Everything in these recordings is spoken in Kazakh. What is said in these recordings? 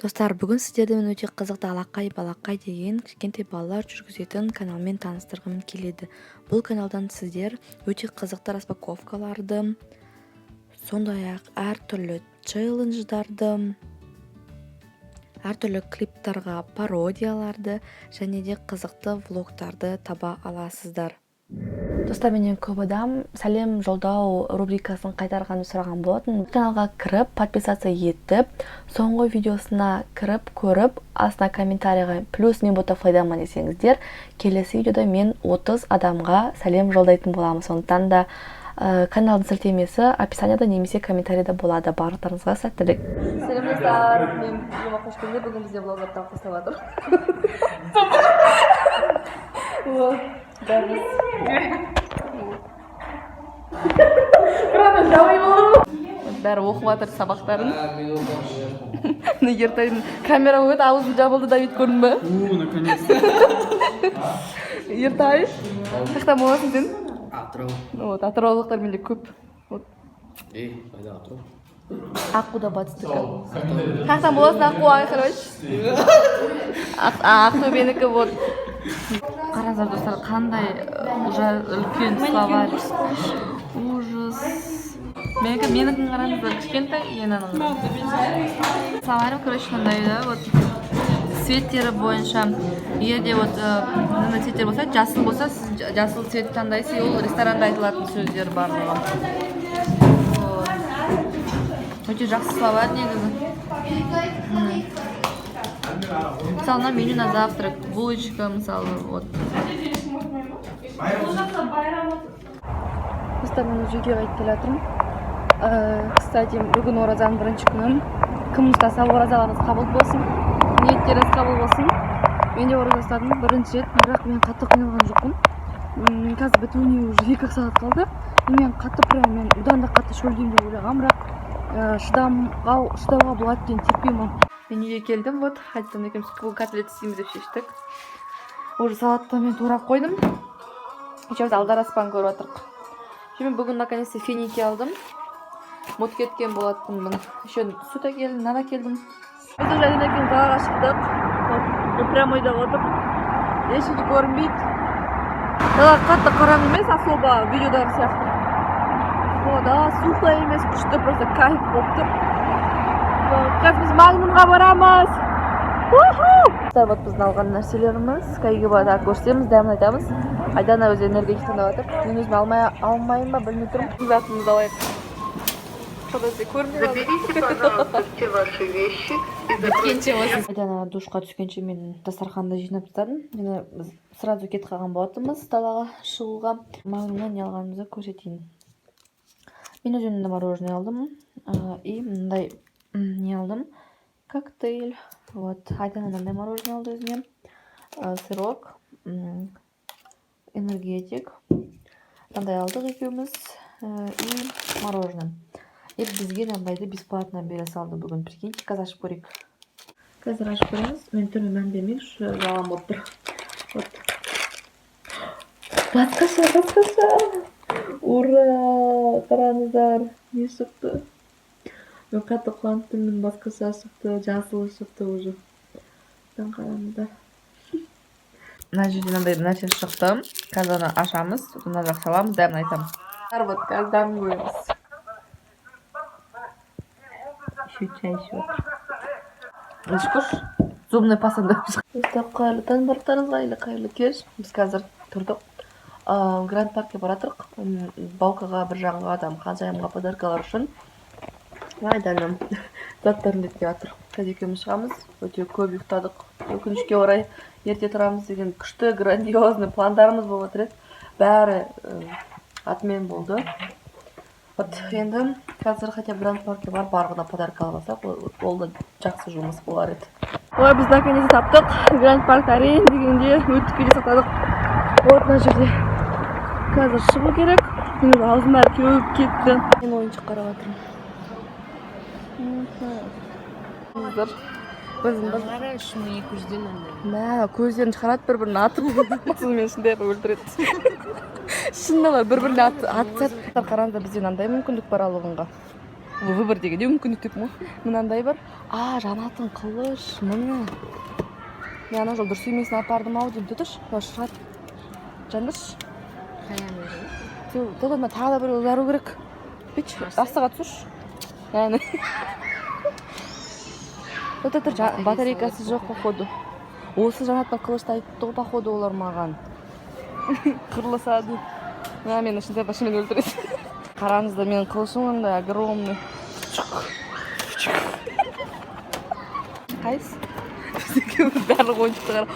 Достар, бүгін сіздерді мен өте қызықты Алақай Балақай деген кішкентай балалар жүргізетін каналмен таныстырғым келеді. Бұл каналдан сіздер өте қызықты распаковкаларды, сондай-ақ әртүрлі челлендждарды, әртүрлі клиптарға пародияларды және де қызықты влогтарды таба аласыздар. Достар, менен көп адам сәлем жолдау рубрикасын қайтарғанын сұраған болатын. Каналға кіріп, подписация етіп, соңғы видеосына кіріп, көріп, астына комментарийға плюс мен ботафлайдамын десеңіздер, келесі видеода мен 30 адамға сәлем жолдайтын боламын. Сондықтан да каналдың сілтемесі описанияда немесе комментарийда болады. Барлықтарыңызға сәттілік. Сәлем достар, мен видеоға қош келдіңіздер. Бүгін бізде блог апталық бастап жатыр. Бәрі оқып жатыр сабақтарын. Ертең камера қойды, ауызы жабылды, Давид, көрдің бе? Наконец-то. Ертай, қашта боласың сен? Атырау. Атыраулықтар менде көп. Қайда Атырау? Аққуда батыстікі. Қашта боласың Аққу, Ақтөбенікі вот. Қараңыздар достар, қандай үлкен словарь. Ужас. Менікін қараңыздар, кішкентай, енаның. Словарім, короче, мындай да, вот цветтері бойынша. Егерде вот мындай цветтер болса, жасыл болса, сіз жасыл цвет таңдайсыз, ол ресторанда айтылатын сөздер барлығы. Өте жақсы словарь негізі. Мысалы, меню на завтрак, булочка, мысалы, вот. Достар, мен үйге қайтып келе жатырмын. Кстати, бүгін оразаның бірінші күнім. Кім ұстаса, оразаларыңыз қабыл болсын, ниеттеріңіз қабыл болсын. Мен де ораза ұстадым бірінші рет, бірақ мен қатты қиналған жоқпын. Мен қазір бітуіне уже 2 сағат қалды. Мен қатты мен одан да қатты шөлдеймін деп ойлағам, бірақ шыдауға болады деген терпеймін. Мен үйге келдім, вот, қайтадан екеуміз котлет істейміз деп шештік. Уже салатты мен турап қойдым. Сейчас алдараспан көріп жатырмық. Мен бүгін наконец-то финики алдым. Мот кеткен болатынмын. Еще сүт әкелдім, нан әкелдім. Біз уже әкелдім, қалаға шықтық. Прямо ойда отыр. Ешкім көрінбейді. Дала қатты қараңғы емес, особо видеодағы сияқты. Да, сухо емес, күшті, просто кайф болып тұр. Қазір біз Магнумға барамыз. Вот біздің алған нәрселеріміз. Кайге барда көрсетеміз, дәмін айтамыз. Айдана өзі энергетик таңдап жатыр. Мен өзім алмайын ба, білмей тұрмын. Затымызды алайық. Заберите, пожалуйста, все ваши вещи. Айдана душқа түскенше мен дастарханды жинап тастадым. Және сразу кетіп қалған болатынбыз далаға шығуға. Магнумнан не алғанымызды көрсетейін. Мен өзімді мороженое алдым. И мындай не алдым. Коктейль. Вот. Айдана мындай мороженое алды өзіне. Сырок. Энергетик. Мындай алдық екеуміз. И мороженое. И бізге мындайды бесплатно бере салды бүгін. Прикиньте, қазір ашып көрейік. Қазір ашып көреміз. Мен түріне мән бермейікші, жалам болып тұр. Вот. Басқаша. Ура! Қараңыздар, не шықты? Мен қатты қуанып тұрмын, басқаша шықты, жасыл шықты уже. Қараңыздар. Мына жерде мынандай нәрсе шықты. Қазір оны ашамыз, мына жақ саламыз, дәмін айтамыз. Вот, қазір дәмін көреміз. Еще чай еще. Ішкүш, зубный пастаны. Достар, қайырлы таң барлықтарыңызға, или қайырлы кеш. Біз қазір тұрдық. Гранд паркке баратырық. Баукаға бір жағынға адам қаншайымға подаркалар үшін. Айданым заттарын ретке атыр. Қазір екеуміз шығамыз. Өте көп ұйықтадық. Өкінішке орай ерте тұрамыз деген күшті, грандиозный пландарымыз болып отыр еді. Бәрі атмен болды. Вот, енді қазір хотя Гранд паркке барып барғына подарка алсақ, ол да жақсы жұмыс болар еді. Ой, біз наконец таптық. Гранд парк арен дегенде өтіп келе сақтадық. Вот, мына жерде қазір шығу керек. Мен аузым бәрі кеуіп кетті. Мен ойыншық қарап жатырмын. Қара үшін 200-ден андай. Көздерін шығарады, бір-бірін атып. Мен шындай өлтіреді. Шынында бір-біріне атсат. Қараңыздар, бізден андай мүмкіндік бар алуғанға. выбор дегенде мүмкіндік ма мынандай бар. Жанатын қылыш міне. Мен ана жол дұрыс емесін апардым ау деймін. Тұтыш шығат жандыш. Тодан тағы да бір ұзару керек. Бич астыға түсірші. Яғни батарейкасы жоқ походу. Осы жанатын қылышты айтты ғой походу олар маған. Қырлысады. Мен ішінде башымен өлтіресің. Қараңызда менің қылышым ондай огромный. Қайсы? Біз екеуміз барлық ойыншықты қара.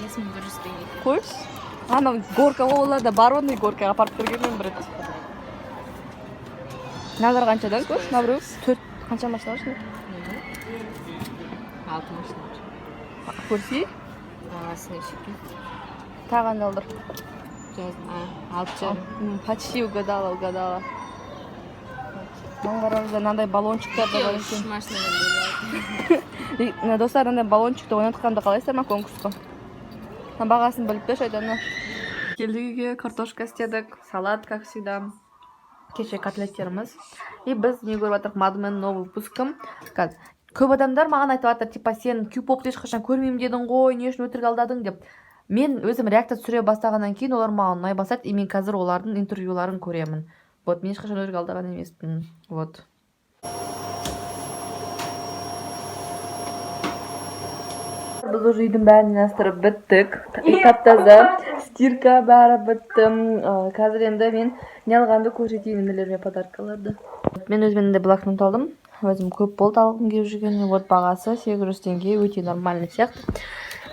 Есім дұрыс деген. Қойшы? Анау горка оларда бар ондай горкаға апарып бергенмен бір рет. Назар қаншадан көш? Набыру? 4 қанша машина үшін? 6 машина бар. Көрсей? Ағасы нешеке? Таған алдыр. 6 жарым. Почти угадала. Маңғарамызда мынандай баллончиктар да бар екен. 3 машинадан бөліп. Достар, мынандай баллончикті ойнатқанды қалайсыздар ма конкурсқа? Бағасын біліп беш айданы. Келдік үйге, картошка істедік, салат, как всегда. Кеше котлеттеріміз. И біз не көріп атырық Мадмен новый выпускым. Көп адамдар маған айтып атыр, типа сен Q-попты ешқашан көрмеймін дедің ғой, не үшін өтірік алдадың деп. Мен өзім реакция түсіре бастағаннан кейін олар маған ұнай бастады, и мен қазір олардың интервьюларын көремін. Вот, мен ешқашан өтірік алдаған емеспін. Вот. Біз уже үйдің бәрін жинастырып біттік. Тап-таза, стирка бәрі бітті. Қазір енді мен не алғанды көрсетейін нелерге подаркаларды. Мен өзімен блокнот алдым. Өзім көп болды алғым келіп жүрген. Вот бағасы 800 теңге, өте нормальный сияқты.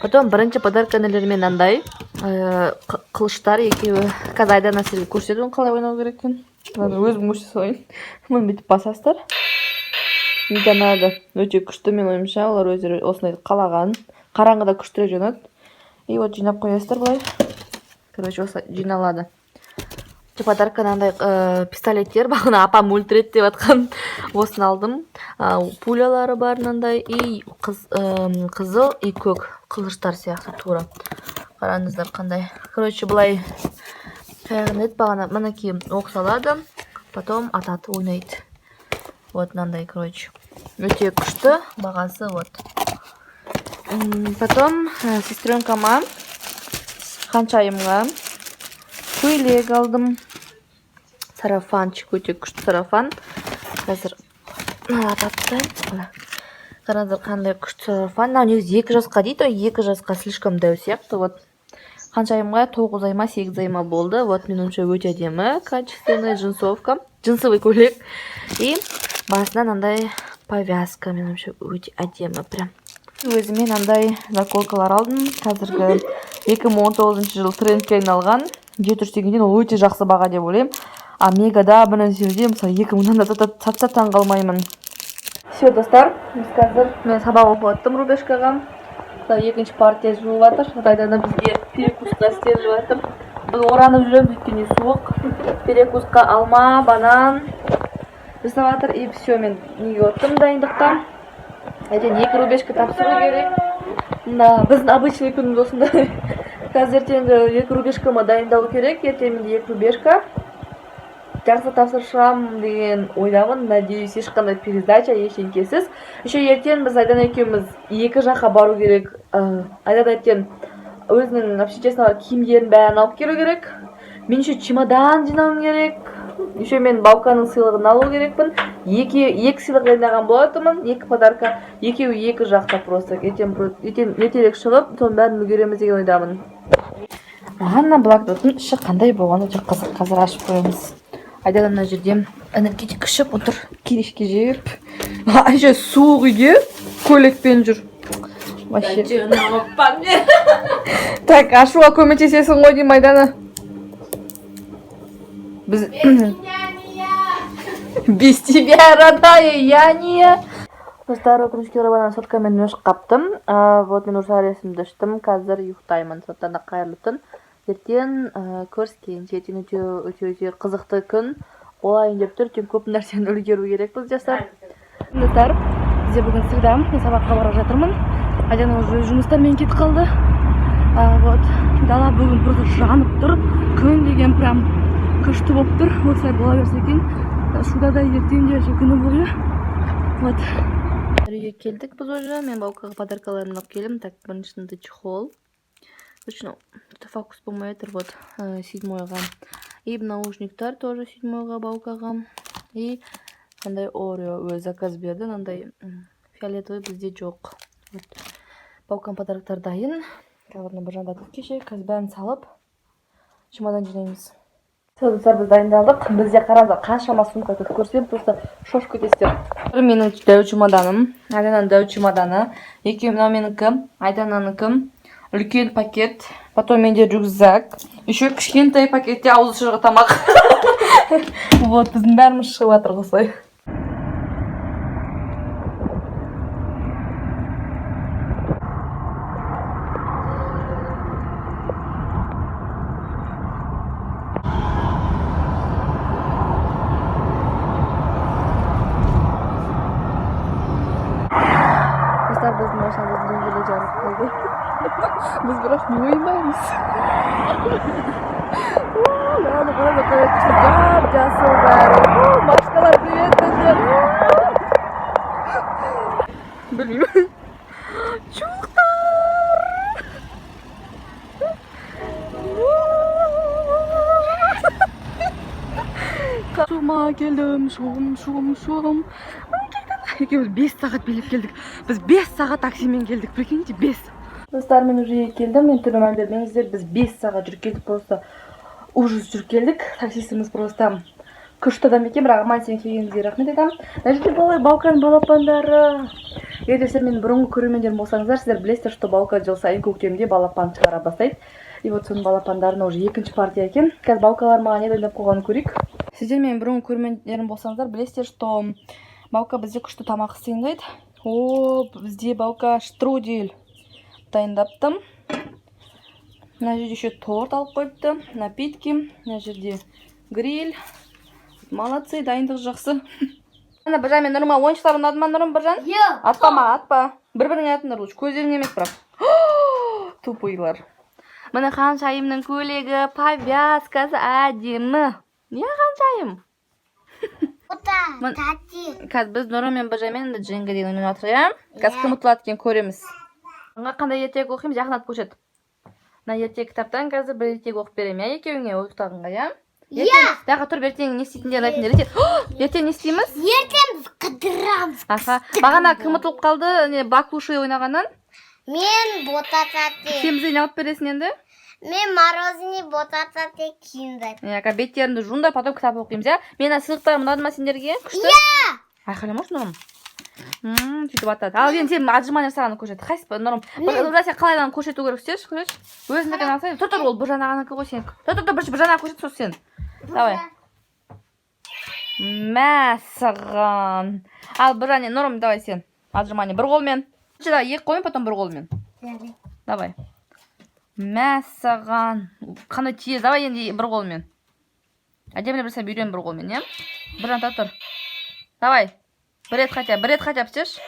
Потом бірінші подарка нелермен андай қылыштар екеуі. Қазір Айдана сізге көрсетуін қалай ойнау керек екен. Өзім көрсете ойын. Мұны бүйтіп басасыздар. Жанады өте күшті, мен ойымша олар өздері осындай қалаған. Қараңғыда күштірек жанады. И вот жинап қоясыздар былай. Короче, осы жиналады. Подарка андай пистолеттер, бағына апам өлтіреді деп атқан. Осын алдым. Пулялары бар мынандай и қызыл и көк қылыштар сияқты тура. Қараңыздар қандай. Короче, былай қайғынет бағана мінеки оқ салады. Потом ататы ойнайды. Вот мынандай, короче. Өте күшті, бағасы вот. Потом сестренкама ханшайымға көйлек алдым. Сарафанчик, өте күшті сарафан. Қазір қараңыздар қандай күшті сарафан. Негізі 2 жасқа дейді, 2 жасқа слишком дәу сияқты. Вот ханшайымға 9 айма 8 айма болды. Вот меніңше өте әдемі, качественный джинсовка, джинсовый көйлек. И басынан андай повязка, меніңше өте әдемі прям. Өзіме андай заколкалар алдым. Қазіргі 2019 жыл трендке айналған 700 теңгеден ол өте жақсы баға деп ойлаймын. А мегада бір нәрседе мысалы 2000-нан да сатса таң қалмаймын. Все, достар, біз қазір мен сабақ оқып аттым Рубешкаға. Екінші партия жуып жатыр. Айдана бізге перекусқа істеліп жатыр. Біз оранып жүреміз, өйткені суық. Перекусқа алма, банан жасап жатыр. И все, мен неге оттым дайындыққа. Ертең 2 рубешка тапсыру керек. Біздің обычный күніміз осындай. Қазір ертеңгі 2 рубешкама дайындалу керек. Ертең менде 2 рубешка. Жақсы тапсыршам деген ойдамын. Надеюсь, ешқандай передача, ештеңкесіз. Еще ертең біз Айдана екеуміз 2 жаққа бару керек. Айдана ертең өзінің общежитиесіне киімдерін бәрін алып келу керек. Мен еще чемодан жинауым керек. Еще мен Бауканың сыйлығын алу керекпін. 2 сыйлық дайындаған болатынмын. 2 подарка. Екеуі 2 жақта просто. Ертелік шығып, соның бәрін үлгереміз деген ойдамын. Маған блокноттың іші қандай болғаны өте қызық. Қазір ашып қоямыз. Айдана мына жерде энергетик ішіп отыр. Кирешке жеп. Айша суық үйде көйлекпен жүр. Вообще. Так, ашуға көмектесесің ғой деймін Айдана. Біз... Без тебя, родная, я не... Достар, өкінішке орай бана соткамен өш қаптым. Вот мен уже ресімді іштім. Қазір ұйықтаймын. Соттан да қайырлы түн. Ертең көріскенше, ертең өте қызықты күн. Олайын деп тұр, көп нәрсені үлгеру керек біз жасар. Достар, бізде бүгін среда, мен сабаққа бара жатырмын. Айдана уже жұмыстармен кетіп қалды. Вот, дала бүгін просто жанып тұр. Күн деген прям күшті болып тұр. Осылай бола берсе екен. Суда да ертең де күні бойы. Вот. Үйге келдік біз уже. Мен Баукаға подаркаларын алып келдім. Так, біріншісінде чехол. Точно, фокус болмай жатыр. Вот, 7-ға. И наушниктар тоже 7-ға Баукаға. И андай Орео өз заказ берді. Андай фиолетовый бізде жоқ. Вот. Бауканың подарктар дайын. Тағырына бір жандатып кеше. Қазір бәрін салып, чемодан жинаймыз. Достар, біз дайындалдық. Бізде қараңыздар қаншама сумка тұр. Көрсем, просто шошып кетесіздер. Бір менің дәу чемоданым, Айдананың дәу чемоданы, екеуі мынау менікі, Айдананыкі, үлкен пакет, потом менде рюкзак, еще кішкентай пакетте ауызашарға тамақ. Вот, біздің бәріміз шығып жатыр осылай. Біздің машинамыз дөңгелек жарып қалды. Біз бірақ мойымаймыз. Мынаны қарап жатыр, жасыл бәрі. Машиналар привет біздер. Білмеймін. Чуқтар! Шума келдім, шум. Екеуміз 5 сағат билеп келдік. Біз 5 сағат таксимен келдік, прикиньте, 5. Достар, мен уже келдім, мен түрі мән бермеңіздер. Біз 5 сағат жүріп келдік, просто ужас жүріп келдік. Таксистіміз просто күшті адам екен, бірақ аман сен келгеніңізге рахмет айтамын. Мына жерде Бауканың балапандары. Егер сіздер менің бұрынғы көрермендерім болсаңыздар, сіздер білесіздер, что Баука жыл сайын көктемде балапан шығара бастайды. И вот соның балапандарына уже екінші партия екен. Қазір Баукалар маған не дайындап қойғанын көрейік. Сіздер менің бұрынғы көрермендерім болсаңыздар, білесіздер, что Баука бізде күшті тамақ істейді. Бізде Баука штрудель дайындаптым. Мына жерде еще торт алып қойыпты, напитки, мына жерде гриль. Молодцы, дайындық жақсы. Ана Біржан мен Нұрыма ойыншықтар ұнады ма, Нұрым, Біржан? Атпа. Бір-біріңе атыңдар лучше, көздерің емес бірақ. Тупыйлар. Міне Ханшайымның көйлегі, повязкасы әдемі. Не Ханшайым? Қазір біз Нұрым мен Біржанмен Дженга деген ойнап жатыр, қазір кім ұтылады екен көреміз. Қандай ертегі оқимыз, жақын атып көрсет. Мына ертегі кітаптан қазір бір ертегі оқып беремін, екеуіңе ұйықтағанға, Дағы тұр, ертең не істейтіндер айтыңдар. Ертең не істейміз? Ертең біз қыдырамыз. Бағана кім ұтылып қалды, баклуши ойнағаннан? Мен ботататы. Сен бізге не алып бересің енді? Мен мороженое ботататы киімді. Беттерімді жуындар, потом кітап оқимыз, Мен сыйлықтарым ұнады ма сендерге? Күшті? Айқайламашы, Нұрым. Сөйтіп атады. Ал енді сен отжимание жасағанды көрсет. Қайсы ба, Нұрым? Сен қалайдан көрсету керек істеші, көрсет. Өзіндікі алсай. Тұр, ол Біржан ағаныкі ғой сен. Тұр, Біржан аға көрсет, сол сен. Давай. Мәссаған. Ал Біржан, Нұрым, давай сен. Отжимание. Бір қолмен. Екі қолмен, потом бір қолмен. Давай. Мәссаған. Қандай тез. Давай енді бір қолмен. Әдемілі бірсен бүйрен бір қолмен, не? Біржан, тұр. Давай. Бір рет хотя істеш.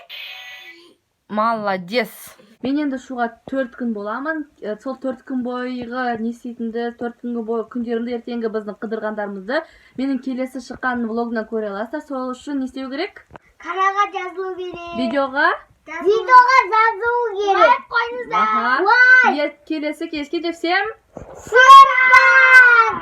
Молодец. Мен енді шуға 4 күн боламын. Сол 4 күн бойғы не істейтінді, 4 күнгі бойғы күндерімді ертеңгі біздің қыдырғандарымызды менің келесі шыққан влогынан көре аласыздар. Сол үшін не істеу керек? Каналға жазылу керек. Видеоға жазылу керек. Лайк қойыңыздар. Келесі кезге всем Сұрпан!